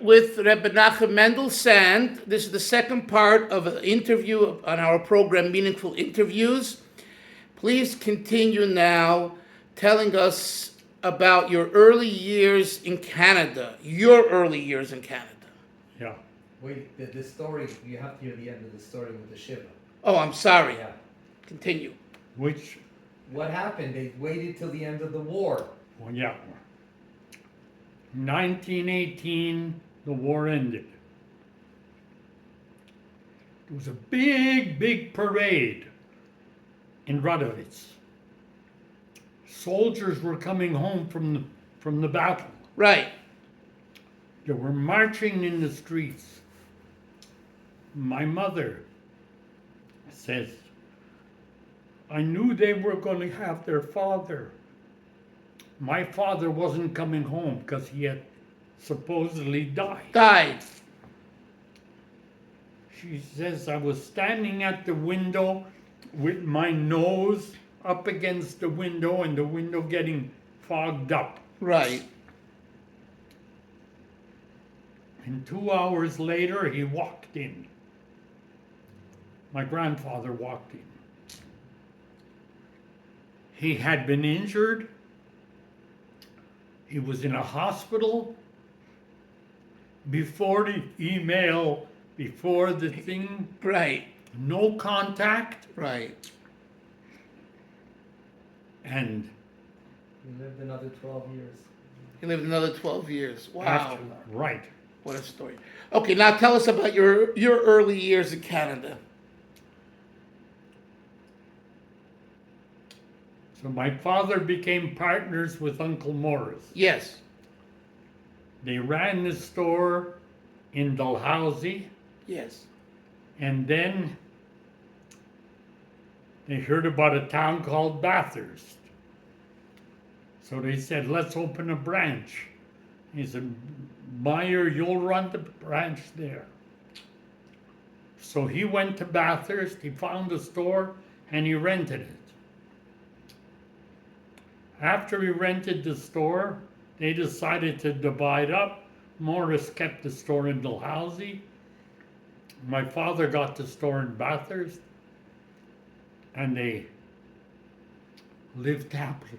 with Rabbi Chaim Dalfin. This is the second part of an interview on our program, Meaningful Interviews. Please continue now telling us about your early years in Canada, your early years in Canada. Yeah. Wait, the story, you have to hear the end of the story with the Shiva. Oh, I'm sorry. Yeah. Continue. Which, What happened? They waited till the end of the war. well, yeah. 1918, the war ended. It was a big, big parade in Radovitz. Soldiers were coming home from the battle. Right. They were marching in the streets. My mother says, I knew they were going to have their father. My father wasn't coming home because he had supposedly died. Died. She says, I was standing at the window with my nose up against the window and the window getting fogged up. Right. And 2 hours later, he walked in. My grandfather walked in. He had been injured. He was in a hospital. Before the email, before the thing, Right. no contact. Right. And He lived another 12 years. He lived another 12 years. Wow. after, right. What a story. Okay, now tell us about your early years in Canada. So my father became partners with Uncle Morris. Yes. They ran the store in Dalhousie, Yes. and then they heard about a town called Bathurst. So they said, let's open a branch. He said, Meyer, you'll run the branch there. So he went to Bathurst, he found a store, and he rented it. After he rented the store, they decided to divide up. Morris kept the store in Dalhousie. My father got the store in Bathurst, and they lived happily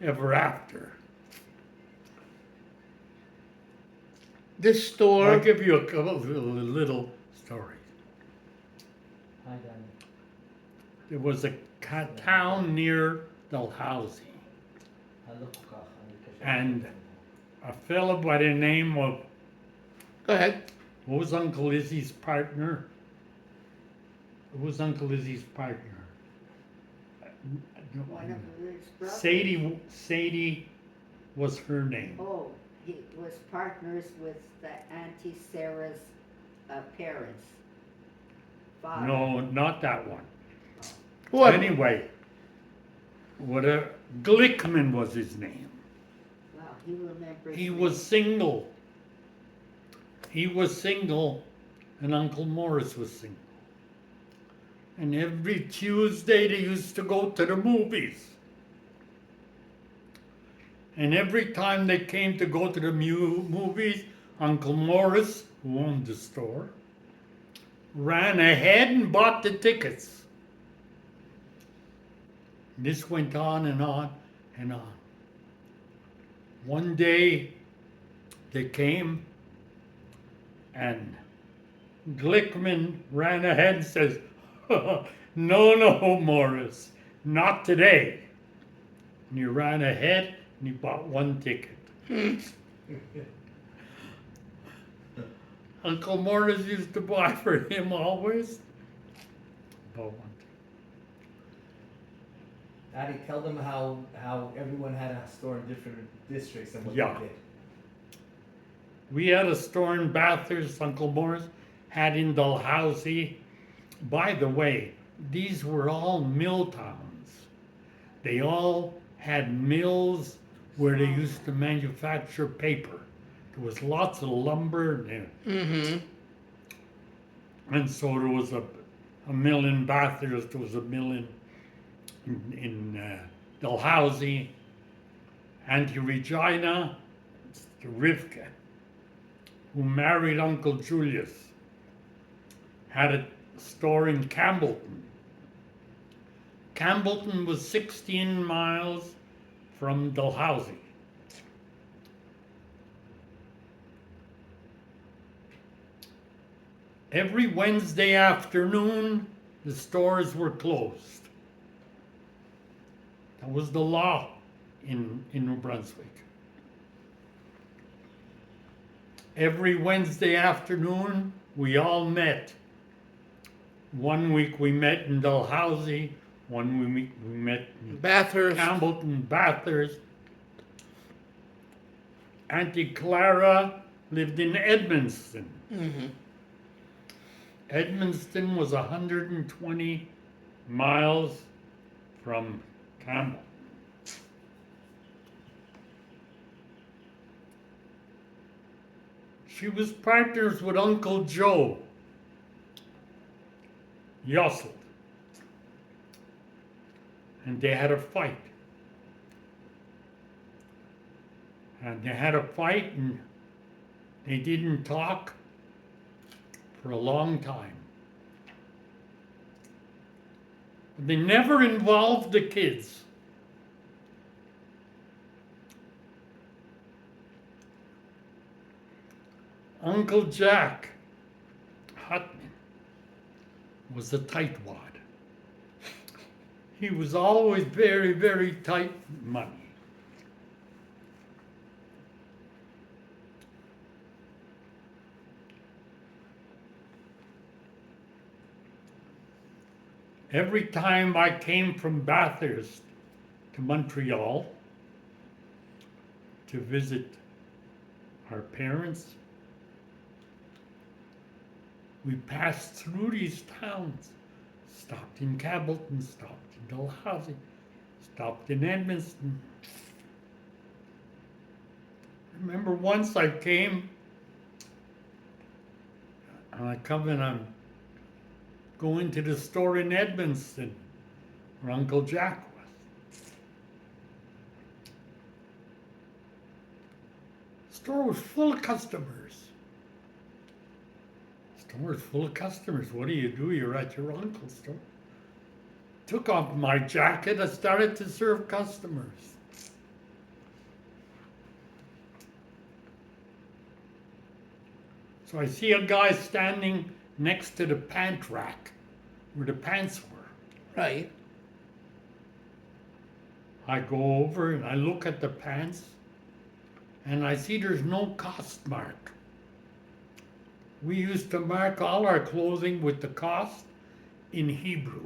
ever after. This store. I'll give you a couple of little stories. Hi, Danny. There was a town near Dalhousie, and a fellow by the name of, Go ahead. what was Uncle Izzy's partner? Who was Uncle Izzy's partner? One of his brothers. Sadie was her name. Oh, he was partners with the Auntie Sarah's parents. Father. No, not that one. What? Anyway, Glickman was his name. Wow, he remembers. He me. was single. He was single, and Uncle Morris was single. And every Tuesday they used to go to the movies. And every time they came to go to the movies, Uncle Morris, who owned the store, ran ahead and bought the tickets. This went on and on and on. One day they came and Glickman ran ahead and says, no, Morris, not today. And he ran ahead and he bought one ticket. Uncle Morris used to buy for him always. Bought one ticket. Daddy, tell them how everyone had a store in different districts and what Yeah. they did. We had a store in Bathurst, Uncle Morris had in Dalhousie. By the way, these were all mill towns. They all had mills where they used to manufacture paper. There was lots of lumber there. Mm-hmm. And so there was a mill in Bathurst, there was a mill in Dalhousie, Anti-Regina, Rivka. who married Uncle Julius, had a store in Campbellton. Campbellton was 16 miles from Dalhousie. Every Wednesday afternoon, the stores were closed. That was the law in New Brunswick. Every Wednesday afternoon, we all met. One week we met in Dalhousie, one week we met in Bathurst. Campbellton, Bathurst. Auntie Clara lived in Edmundston. Mm-hmm. Edmundston was 120 miles from Campbell. She was partners with Uncle Joe Yossel. And they had a fight. And they didn't talk for a long time. But they never involved the kids. Uncle Jack Hutman was a tightwad. He was always very, very tight money. Every time I came from Bathurst to Montreal to visit our parents, we passed through these towns, stopped in Campbellton, stopped in Dalhousie, stopped in Edmundston. Remember once I came, and I'm going to the store in Edmundston where Uncle Jack was. The store was full of customers. What do? You're at your uncle's store. Took off my jacket, I started to serve customers. So I see a guy standing next to the pant rack where the pants were. Right. I go over and I look at the pants and I see there's no cost mark. We used to mark all our clothing with the cost in Hebrew.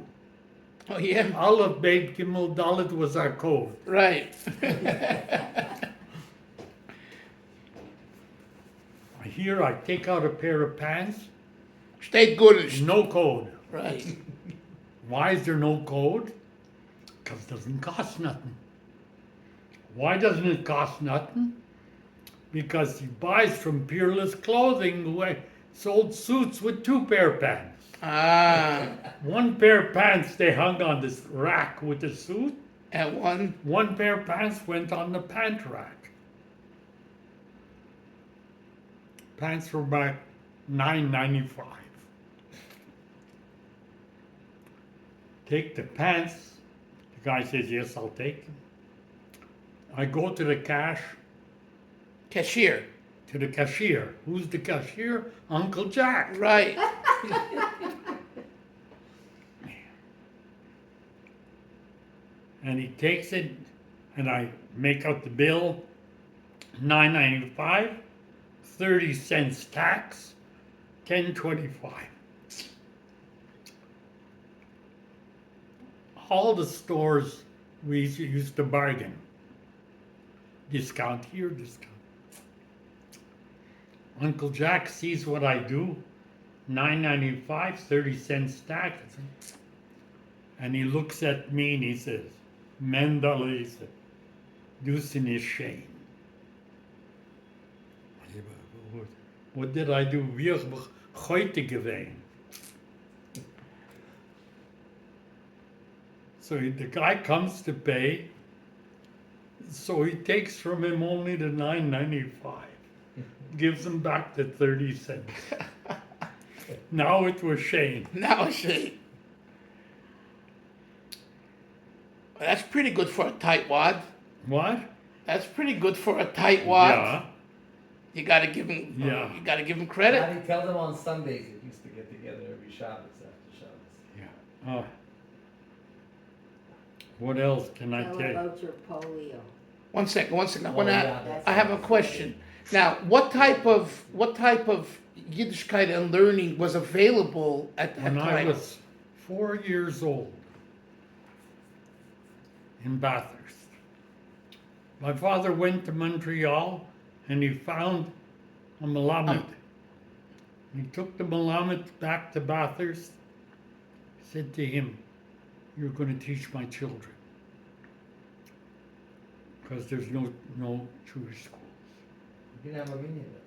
Oh, yeah. Aleph, Bet, Gimel, Dalet was our code. Right. Here I take out a pair of pants, Stay good. no code. Right. Why is there no code? Because it doesn't cost nothing. Why doesn't it cost nothing? Because he buys from Peerless Clothing who sold suits with 2 pair of pants. Ah. 1 pair of pants they hung on this rack with the suit. And one. 1 pair of pants went on the pant rack. Pants were about $9.95. Take the pants. The guy says, yes, I'll take them. I go to the Cashier. to the cashier. Who's the cashier? Uncle Jack. Right. And he takes it, and I make out the bill, $9.95, 30 cents tax, $10.25. All the stores we used to bargain. Discount here, discount. Uncle Jack sees what I do, $9.95, 30 cents tax. And he looks at me and he says, Mendel, he said, du sie nicht shame. What did I do? Wie heb ik heute gewesen? So the guy comes to pay, so he takes from him only the $9.95. gives them back the 30 cents. Now it was Shane. Now see. That's pretty good for a tightwad. What? That's pretty good for a tightwad. Yeah. You gotta give him. Yeah. You gotta give him credit. Daddy, tell them on Sundays it used to get together every Shabbos after Shabbos. Yeah. What else can I Tell tell you? about your polio. One second. I Oh, wanna. yeah, that's I have a question. Now, what type of Yiddishkeit and learning was available at that When I time? was 4 years old in Bathurst, my father went to Montreal and he found a Melamed. He took the Melamed back to Bathurst, said to him, "You're going to teach my children because there's no Jewish schools." You didn't have a minion then.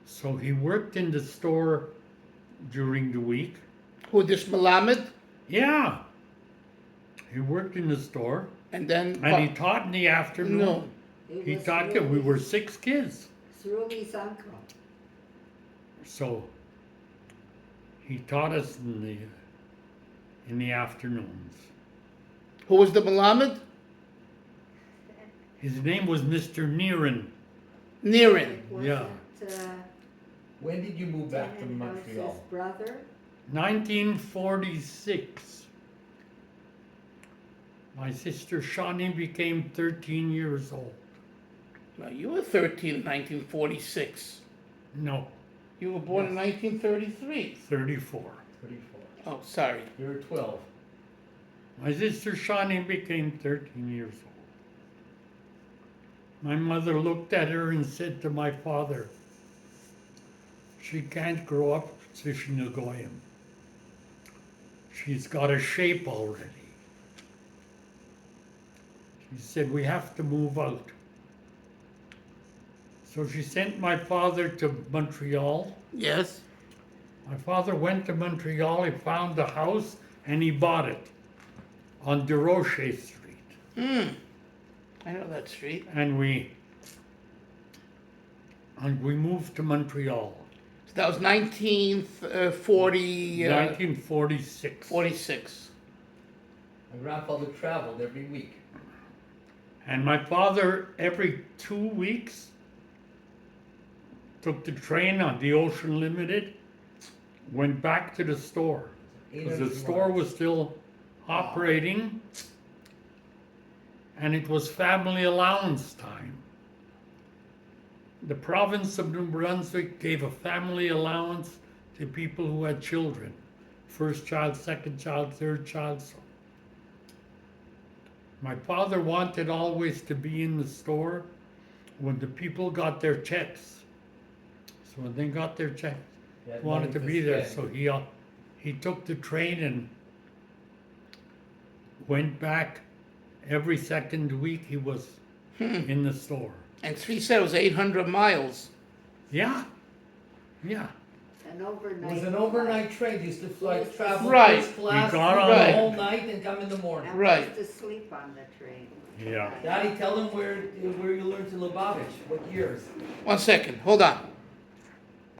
So he worked in the store during the week. Who this Melamed? Yeah. He worked in the store And then and he taught in the afternoon. No. It He was taught we Ruli's- were 6 kids. it's Ruli's uncle. So he taught us in the afternoons. Who was the Melamed? His name was Mr. Neeran. Niren. It wasn't, Yeah. When did you move back to Tenenbaum's Montreal? brother. 1946. My sister Shawnee became 13 years old. No, you were 13 in 1946. No, You were born in 1933. 34. 34. Oh, sorry. You were 12. My sister Shawnee became 13 years old. My mother looked at her and said to my father, "She can't grow up Tzishin a Goyim. She's got a shape already." She said, "We have to move out." So she sent my father to Montreal. Yes. My father went to Montreal, he found a house, and he bought it on Desroches Street. I know that street. And we moved to Montreal. So that was 1940, 1946. 46. My grandfather traveled every week. And my father, every 2 weeks, took the train on the Ocean Limited, went back to the store. Because the 800 store miles. was still operating, and it was family allowance time. The province of New Brunswick gave a family allowance to people who had children. First child, second child, third child. So my father wanted always to be in the store when the people got their checks. So when they got their checks, He had he wanted money to be there. spend. So he took the train and went back every second week. He was in the store. And he said it was 800 miles. Yeah, yeah. An overnight. It was an overnight train. You used to fly, Yes. travel Right. first class We got through on the Right. whole night and come in the morning. I Right. used to sleep on the train. Yeah. Daddy, tell them where you learned to Lubavitch. What years? One second. Hold on.